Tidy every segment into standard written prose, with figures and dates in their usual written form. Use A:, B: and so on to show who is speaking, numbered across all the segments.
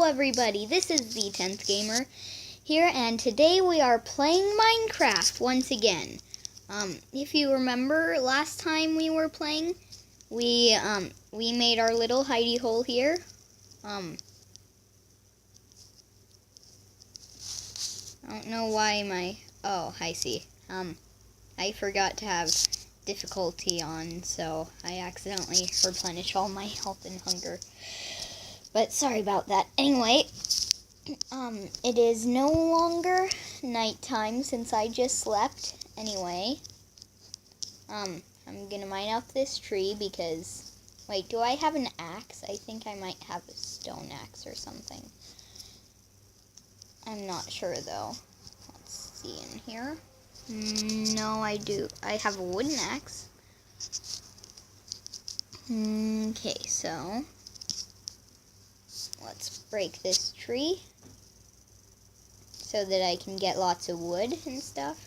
A: everybody, this is the 10th Gamer here, and today we are playing Minecraft once again. If you remember last time we were playing, we made our little hidey hole here. I don't know why I see. I forgot to have difficulty on, so I accidentally replenished all my health and hunger. But sorry about that. Anyway, it is no longer nighttime since I just slept. Anyway, I'm gonna mine up this tree because, wait, do I have an axe? I think I might have a stone axe or something. I'm not sure though. Let's see in here. No, I do. I have a wooden axe. Okay, so let's break this tree so that I can get lots of wood and stuff.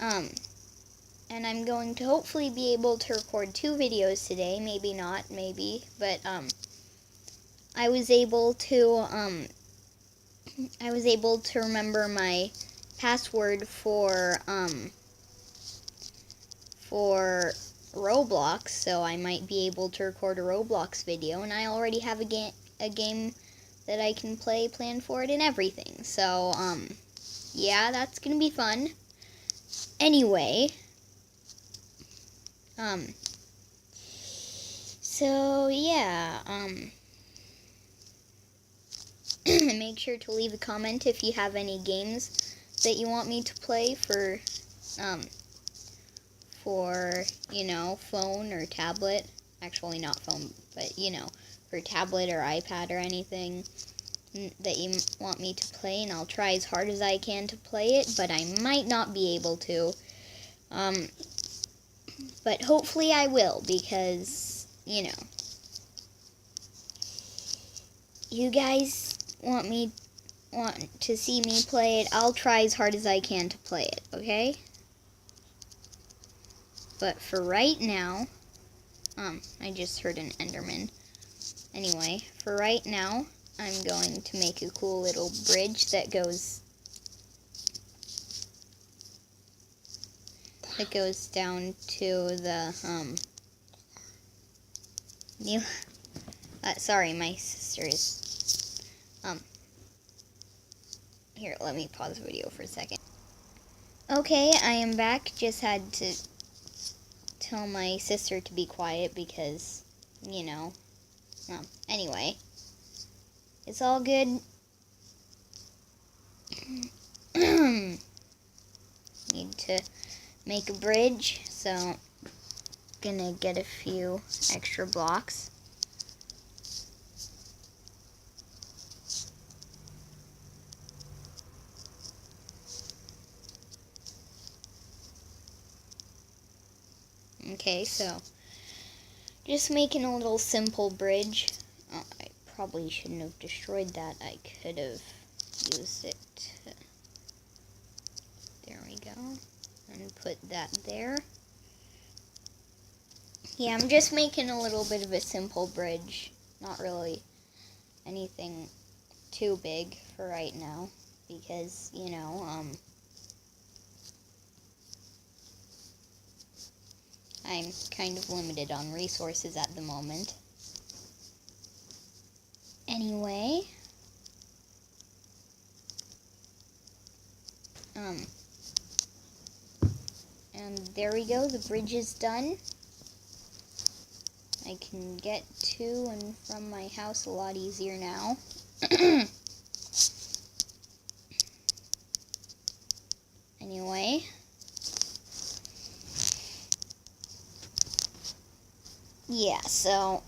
A: And I'm going to hopefully be able to record 2 videos today. Maybe not, maybe, but I was able to remember my password for Roblox, so I might be able to record a Roblox video, and I already have a game that I can play planned for it and everything. So yeah, that's gonna be fun. Anyway, so yeah, make sure to leave a comment if you have any games that you want me to play for you know, phone or tablet. Actually, not phone, but you know, for tablet or iPad or anything that you want me to play, and I'll try as hard as I can to play it, but I might not be able to. But hopefully I will, because, you know, you guys want to see me play it. I'll try as hard as I can to play it, okay? But for right now, I just heard an Enderman. Anyway, for right now, I'm going to make a cool little bridge that goes down to the, sorry, my sister is, here, let me pause the video for a second. Okay, I am back. Just had to tell my sister to be quiet because, you know, anyway, it's all good. Need to make a bridge, so gonna get a few extra blocks. Okay, so just making a little simple bridge. Oh, I probably shouldn't have destroyed that. I could have used it. There we go. And put that there. Yeah, I'm just making a little bit of a simple bridge. Not really anything too big for right now, because, you know, I'm kind of limited on resources at the moment. Anyway, and there we go, the bridge is done. I can get to and from my house a lot easier now. Anyway, yeah, so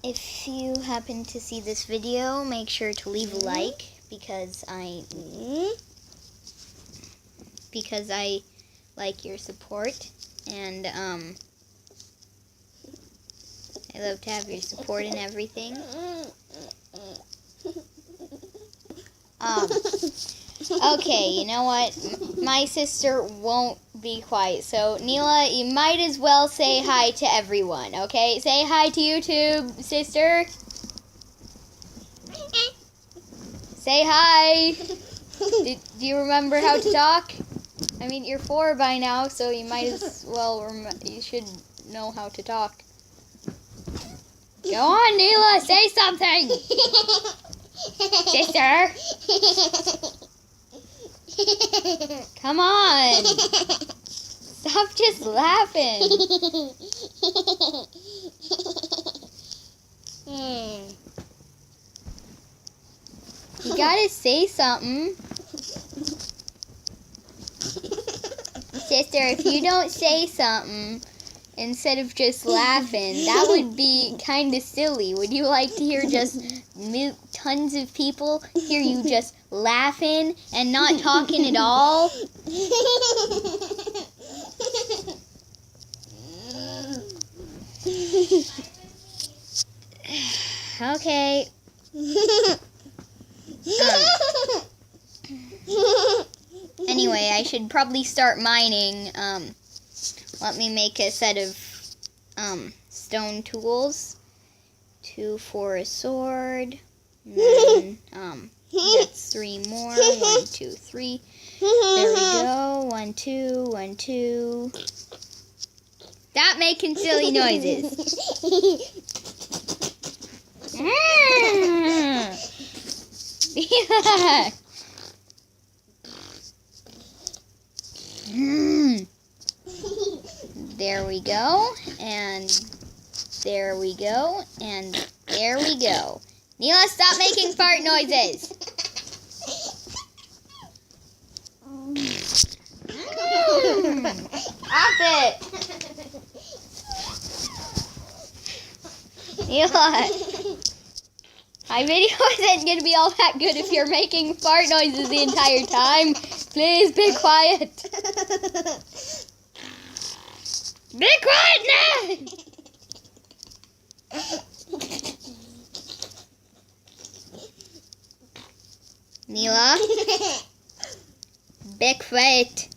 A: if you happen to see this video, make sure to leave a like, because I like your support, and I love to have your support and everything. Okay, you know what? My sister won't be quiet. So, Neela, you might as well say hi to everyone, okay? Say hi to YouTube, sister. say hi. Do you remember how to talk? I mean, you're 4 by now, so you might as well you should know how to talk. Go on, Neela, say something. Sister. Come on. Stop just laughing. You gotta say something. Sister, if you don't say something instead of just laughing, that would be kind of silly. Would you like to hear just tons of people hear you just laughing and not talking at all? Okay. Anyway, I should probably start mining. Let me make a set of stone tools. 2 for a sword. And then that's 3 more. 1, 2, 3. There we go. 1, 2, 1, 2. Stop making silly noises. There we go, and there we go, and there we go. Neela, stop making fart noises. Stop it. Neela, my video isn't going to be all that good if you're making fart noises the entire time. Please be quiet. Be quiet now! Neela? Be quiet.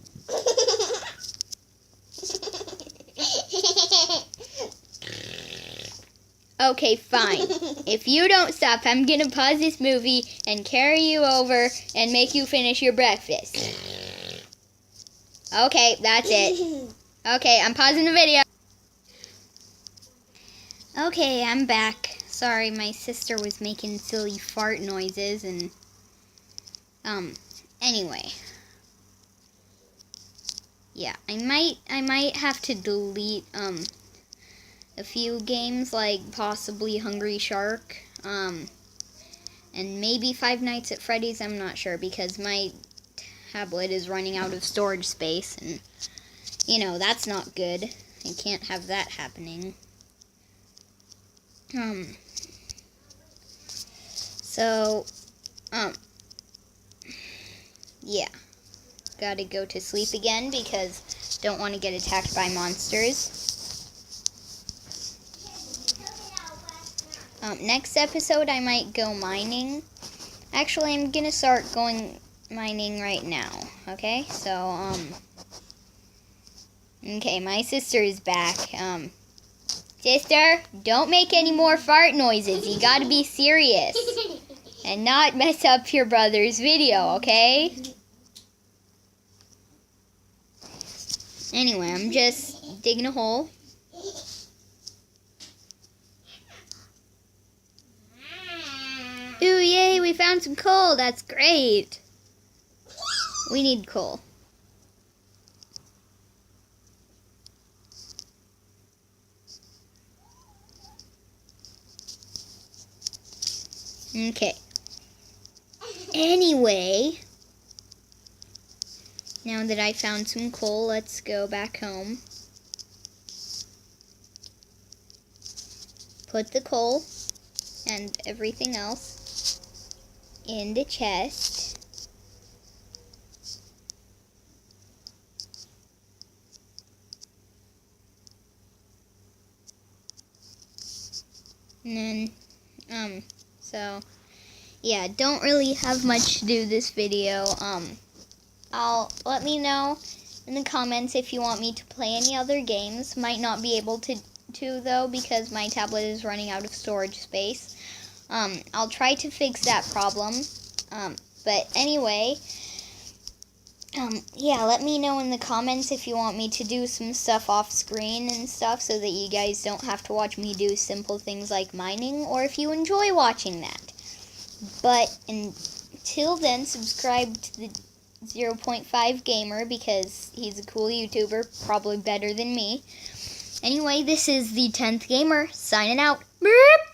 A: Okay, fine. If you don't stop, I'm gonna pause this movie and carry you over and make you finish your breakfast. Okay, that's it. Okay, I'm pausing the video. Okay, I'm back. Sorry, my sister was making silly fart noises and anyway. Yeah, I might have to delete a few games, like possibly Hungry Shark, and maybe Five Nights at Freddy's. I'm not sure because my tablet is running out of storage space, and you know, that's not good. I can't have that happening. So, yeah. Gotta go to sleep again because don't want to get attacked by monsters. Next episode, I might go mining. Actually, I'm gonna start going mining right now. Okay, so, okay, my sister is back. Sister, don't make any more fart noises. You gotta be serious. And not mess up your brother's video, okay? Anyway, I'm just digging a hole. Ooh, yay, we found some coal. That's great. We need coal. Okay. Anyway, now that I found some coal, let's go back home. Put the coal and everything else in the chest. And then, so, yeah, don't really have much to do this video. Let me know in the comments if you want me to play any other games. Might not be able to though, because my tablet is running out of storage space. I'll try to fix that problem. But anyway, yeah, let me know in the comments if you want me to do some stuff off screen and stuff so that you guys don't have to watch me do simple things like mining, or if you enjoy watching that. But until then, subscribe to the 0.5 Gamer because he's a cool YouTuber, probably better than me. Anyway, this is the 10th Gamer, signing out. Beep!